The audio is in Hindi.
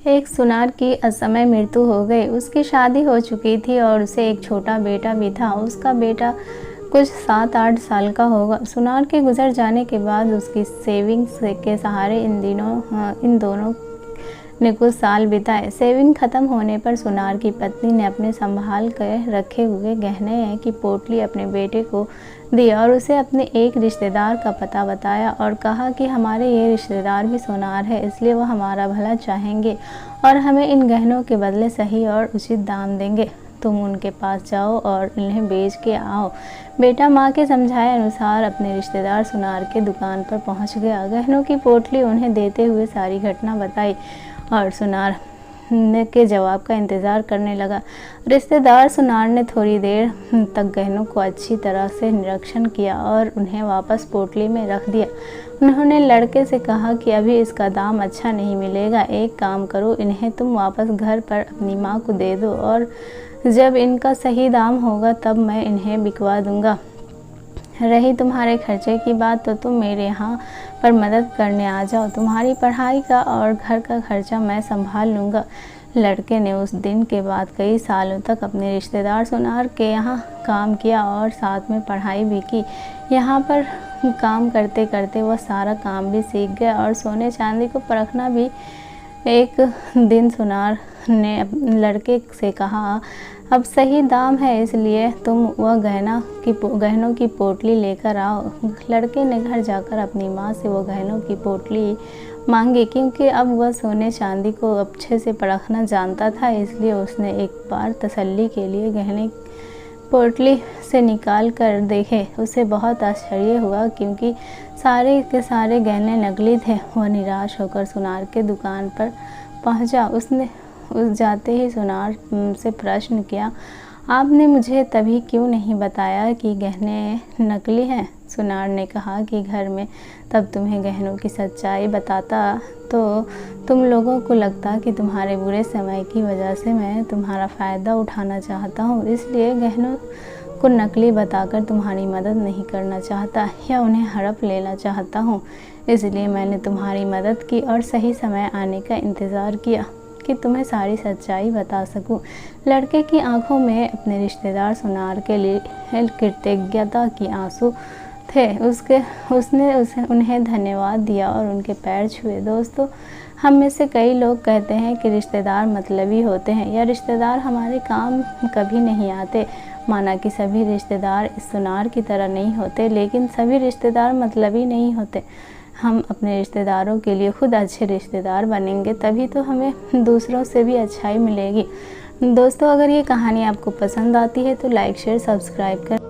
एक सुनार की असमय मृत्यु हो गई। उसकी शादी हो चुकी थी और उसे एक छोटा बेटा भी था। उसका बेटा कुछ 7-8 साल का होगा। सुनार के गुजर जाने के बाद उसकी सेविंग्स के सहारे इन दोनों ने कुछ साल बिताए। सेविंग खत्म होने पर सुनार की पत्नी ने अपने संभाल कर रखे हुए गहने की पोटली अपने बेटे को दी और उसे अपने एक रिश्तेदार का पता बताया और कहा कि हमारे ये रिश्तेदार भी सुनार है, इसलिए वह हमारा भला चाहेंगे और हमें इन गहनों के बदले सही और उचित दाम देंगे। तुम उनके पास जाओ और इन्हें बेच के आओ। बेटा माँ के समझाए अनुसार अपने रिश्तेदार सुनार के दुकान पर पहुँच गया। गहनों की पोटली उन्हें देते हुए सारी घटना बताई और सुनार के जवाब का इंतज़ार करने लगा। रिश्तेदार सुनार ने थोड़ी देर तक गहनों को अच्छी तरह से निरीक्षण किया और उन्हें वापस पोटली में रख दिया। उन्होंने लड़के से कहा कि अभी इसका दाम अच्छा नहीं मिलेगा, एक काम करो, इन्हें तुम वापस घर पर अपनी माँ को दे दो और जब इनका सही दाम होगा तब मैं इन्हें बिकवा दूंगा। रही तुम्हारे खर्चे की बात तो तुम मेरे यहाँ पर मदद करने आ जाओ, तुम्हारी पढ़ाई का और घर का खर्चा मैं संभाल लूँगा। लड़के ने उस दिन के बाद कई सालों तक अपने रिश्तेदार सुनार के यहाँ काम किया और साथ में पढ़ाई भी की। यहाँ पर काम करते करते वह सारा काम भी सीख गया और सोने चांदी को परखना भी। एक दिन सुनार ने लड़के से कहा, अब सही दाम है, इसलिए तुम वह गहनों की पोटली लेकर आओ। लड़के ने घर जाकर अपनी माँ से वो गहनों की पोटली मांगी। क्योंकि अब वह सोने चांदी को अच्छे से परखना जानता था, इसलिए उसने एक बार तसल्ली के लिए गहने पोटली से निकाल कर देखे। उसे बहुत आश्चर्य हुआ क्योंकि सारे के सारे गहने नकली थे। वह निराश होकर सुनार के दुकान पर पहुंचा। उसने जाते ही सुनार से प्रश्न किया, आपने मुझे तभी क्यों नहीं बताया कि गहने नकली हैं? सुनार ने कहा कि घर में तब तुम्हें गहनों की सच्चाई बताता तो तुम लोगों को लगता कि तुम्हारे बुरे समय की वजह से मैं तुम्हारा फ़ायदा उठाना चाहता हूँ, इसलिए गहनों को नकली बताकर तुम्हारी मदद नहीं करना चाहता या उन्हें हड़प लेना चाहता हूँ। इसलिए मैंने तुम्हारी मदद की और सही समय आने का इंतज़ार किया कि तुम्हें सारी सच्चाई बता सकूं। लड़के की आंखों में अपने रिश्तेदार सुनार के लिए कृतज्ञता की आंसू थे। उसने उन्हें धन्यवाद दिया और उनके पैर छुए। दोस्तों, हम में से कई लोग कहते हैं कि रिश्तेदार मतलबी होते हैं या रिश्तेदार हमारे काम कभी नहीं आते। माना कि सभी रिश्तेदार इस सुनार की तरह नहीं होते, लेकिन सभी रिश्तेदार मतलबी नहीं होते। हम अपने रिश्तेदारों के लिए खुद अच्छे रिश्तेदार बनेंगे, तभी तो हमें दूसरों से भी अच्छाई मिलेगी। दोस्तों, अगर ये कहानी आपको पसंद आती है तो लाइक शेयर सब्सक्राइब करें।